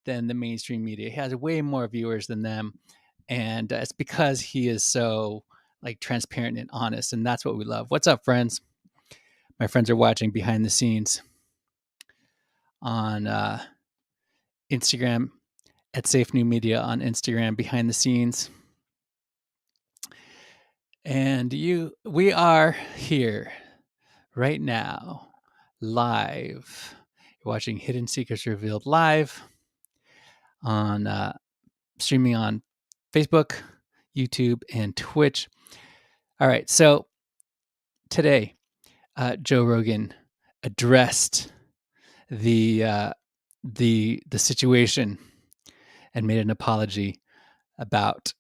than the mainstream media. He has way more viewers than them, and it's because he is so like transparent and honest, and that's what we love. What's up, friends? My friends are watching behind the scenes on Instagram at Safe New Media on Instagram, behind the scenes. And we are here right now, live. You're watching Hidden Secrets Revealed live on streaming on Facebook, YouTube, and Twitch. All right, so today, Joe Rogan addressed the situation and made an apology about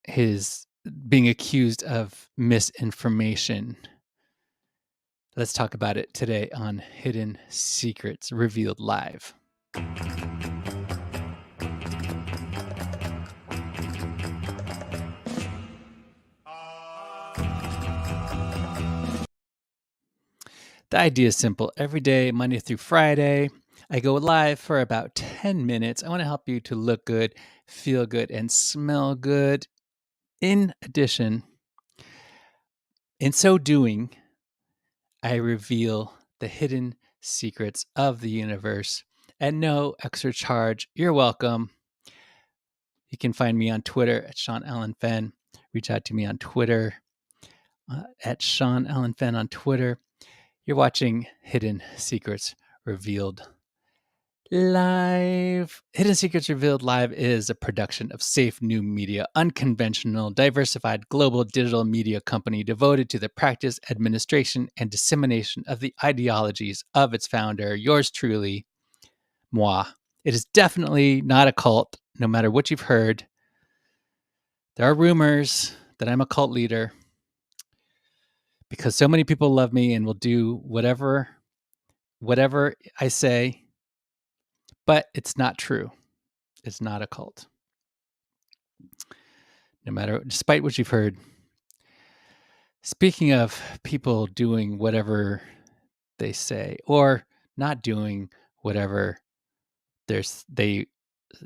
his being accused of misinformation. Let's talk about it today on Hidden Secrets Revealed Live. The idea is simple. Every day, Monday through Friday, I go live for about 10 minutes. I want to help you to look good, feel good, and smell good. In addition, in so doing, I reveal the hidden secrets of the universe at no extra charge. You're welcome. You can find me on Twitter at Sean Allen Fenn. Reach out to me on Twitter at Sean Allen Fenn on Twitter. You're watching Hidden Secrets Revealed Live. Hidden Secrets Revealed Live is a production of Safe New Media, unconventional, diversified global digital media company devoted to the practice, administration, and dissemination of the ideologies of its founder, yours truly, moi. It is definitely not a cult, no matter what you've heard. There are rumors that I'm a cult leader because so many people love me and will do whatever I say, but it's not true. It's not a cult. No matter, despite what you've heard. Speaking of people doing whatever they say or not doing whatever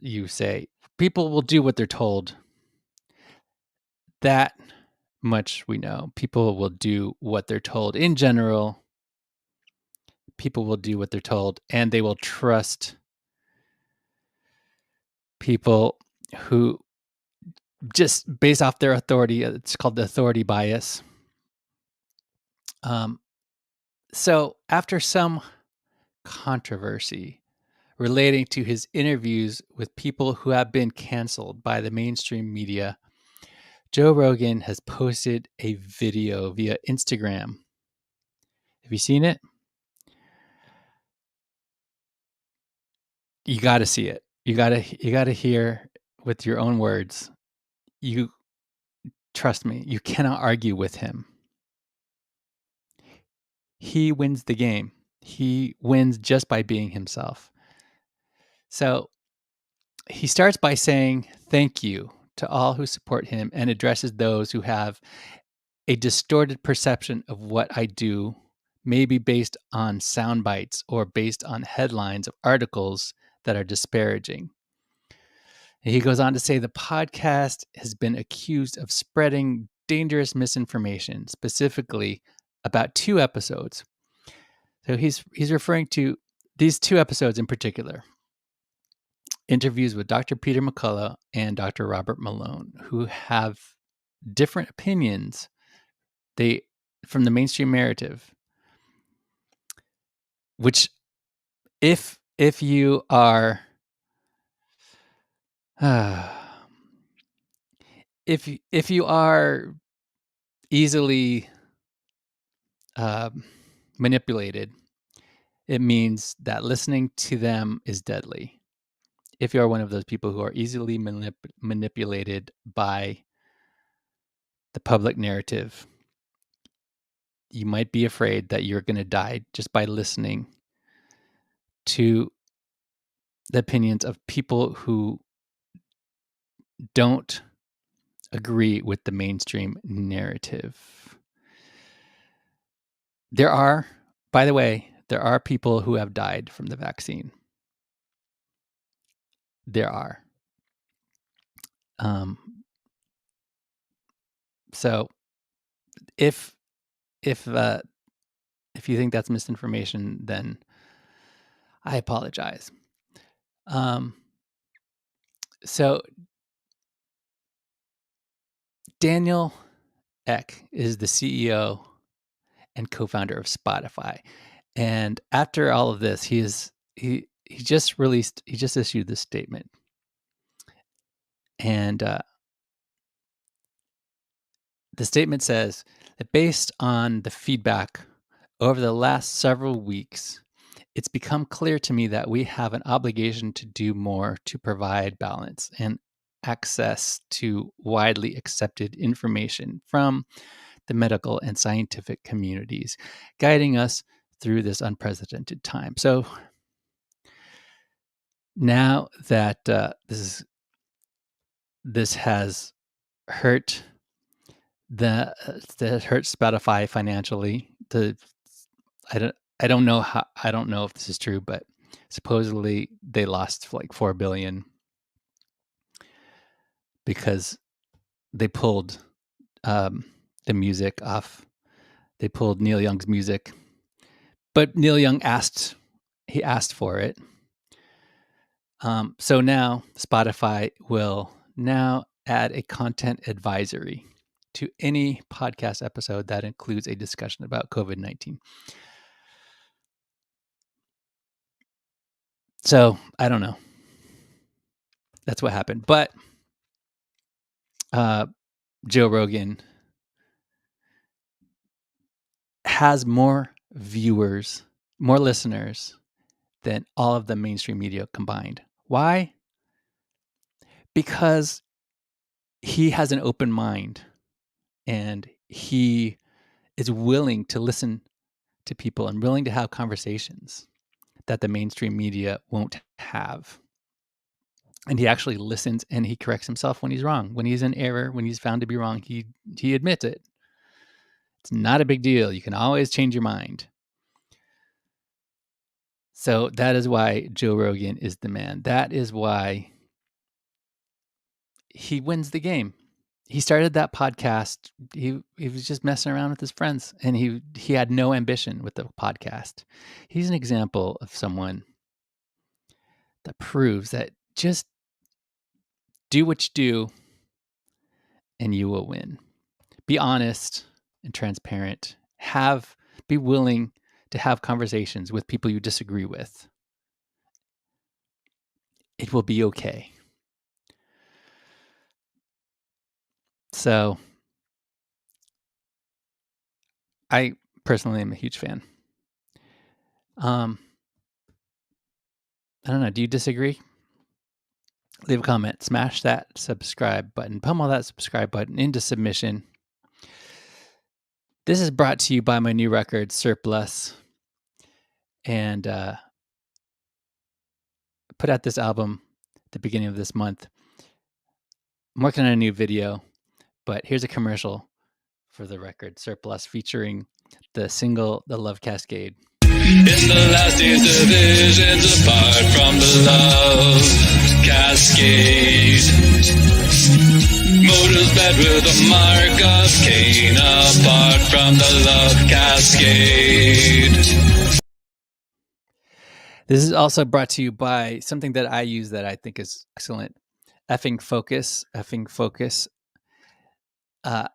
you say, people will do what they're told. That much we know. People will do what they're told. In general, people will do what they're told, and they will trust people who just based off their authority. It's called the authority bias. So after some controversy relating to his interviews with people who have been canceled by the mainstream media, Joe Rogan has posted a video via Instagram. Have you seen it? You got to see it. You got to hear with your own words. You trust me, you cannot argue with him. He wins the game. He wins just by being himself. So he starts by saying thank you to all who support him and addresses those who have a distorted perception of what I do, maybe based on sound bites or based on headlines of articles that are disparaging. And he goes on to say the podcast has been accused of spreading dangerous misinformation, specifically about 2 episodes. So he's referring to these 2 episodes in particular. Interviews with Dr. Peter McCullough and Dr. Robert Malone, who have different opinions from the mainstream narrative, which if you are if you are easily manipulated, it means that listening to them is deadly. If you are one of those people who are easily manipulated by the public narrative, you might be afraid that you're going to die just by listening to the opinions of people who don't agree with the mainstream narrative. By the way, there are people who have died from the vaccine. there are. So if you think that's misinformation, then I apologize. So Daniel Ek is the CEO and co-founder of Spotify. And after all of this, he just issued this statement. And the statement says that based on the feedback over the last several weeks, it's become clear to me that we have an obligation to do more to provide balance and access to widely accepted information from the medical and scientific communities, guiding us through this unprecedented time. So now that this has hurt that hurt Spotify financially. I don't know if this is true, but supposedly they lost like $4 billion because they pulled the music off. They pulled Neil Young's music, but Neil Young asked for it. So now Spotify will now add a content advisory to any podcast episode that includes a discussion about COVID-19. So I don't know. That's what happened. But Joe Rogan has more viewers, more listeners than all of the mainstream media combined. Why? Because he has an open mind and he is willing to listen to people and willing to have conversations that the mainstream media won't have. And he actually listens and he corrects himself when he's wrong. When he's in error, when he's found to be wrong, he admits it. It's not a big deal. You can always change your mind. So that is why Joe Rogan is the man. That is why he wins the game. He started that podcast. He was just messing around with his friends, and he had no ambition with the podcast. He's an example of someone that proves that just do what you do and you will win. Be honest and transparent. Be willing to have conversations with people you disagree with. It will be okay. So I personally am a huge fan. I don't know. Do you disagree? Leave a comment. Smash that subscribe button. Pummel that subscribe button into submission. This is brought to you by my new record, Surplus. And put out this album at the beginning of this month. I'm working on a new video, but here's a commercial for the record, Surplus, featuring the single, The Love Cascade. In the last days, divisions apart from the love cascade. Motives bred with a mark of Cain, apart from the love cascade. This is also brought to you by something that I use that I think is excellent. Effing Focus. I'm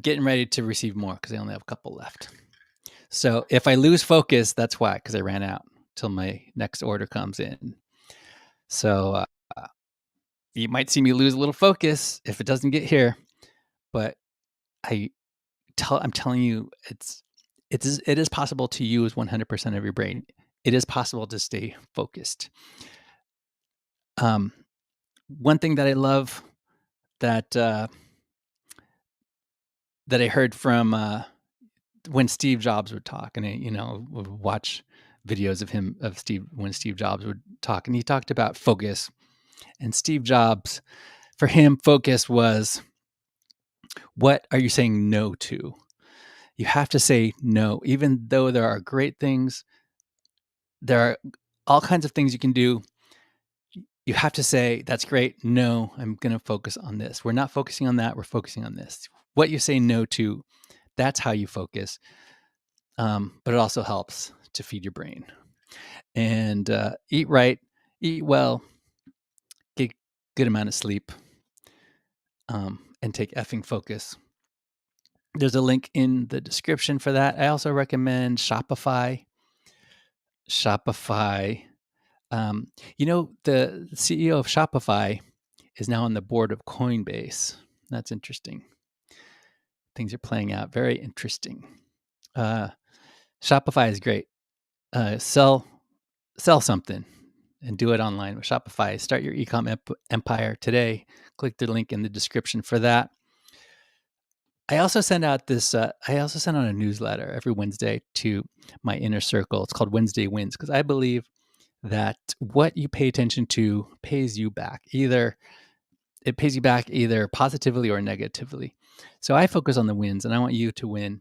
getting ready to receive more because I only have a couple left. So if I lose focus, that's why, because I ran out till my next order comes in. So you might see me lose a little focus if it doesn't get here, but I'm telling you, it is possible to use 100% of your brain. It is possible to stay focused. One thing that I love that I heard from when Steve Jobs would talk, and I, would watch videos of him when Steve Jobs would talk, and he talked about focus. And Steve Jobs, for him, focus was, what are you saying no to? You have to say no, even though there are great things. There are all kinds of things you can do. you have to say, that's great. No, I'm going to focus on this. We're not focusing on that. We're focusing on this. What you say no to, that's how you focus. But it also helps to feed your brain. And eat right, eat well, get good amount of sleep, and take effing focus. There's a link in the description for that. I also recommend Shopify. The CEO of Shopify is now on the board of Coinbase. That's interesting. Things are playing out. Very interesting. Shopify is great. Sell something and do it online with Shopify. Start your e-com empire today. Click the link in the description for that. I also send out a newsletter every Wednesday to my inner circle. It's called Wednesday Wins, because I believe that what you pay attention to pays you back. It pays you back either positively or negatively. So I focus on the wins, and I want you to win.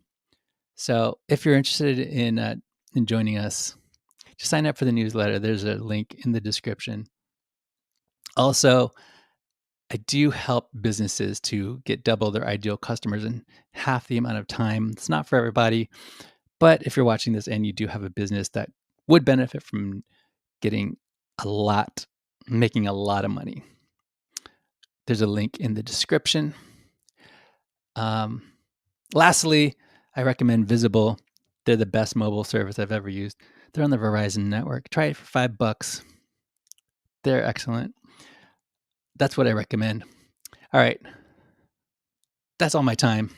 So if you're interested in joining us, just sign up for the newsletter. There's a link in the description. Also, I do help businesses to get double their ideal customers in half the amount of time. It's not for everybody, but if you're watching this and you do have a business that would benefit from making a lot of money, there's a link in the description. Lastly, I recommend Visible. They're the best mobile service I've ever used. They're on the Verizon network. Try it for $5. They're excellent. That's what I recommend. All right. That's all my time.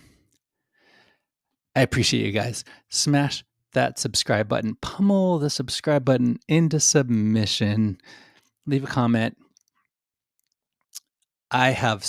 I appreciate you guys. Smash that subscribe button. Pummel the subscribe button into submission. Leave a comment. I have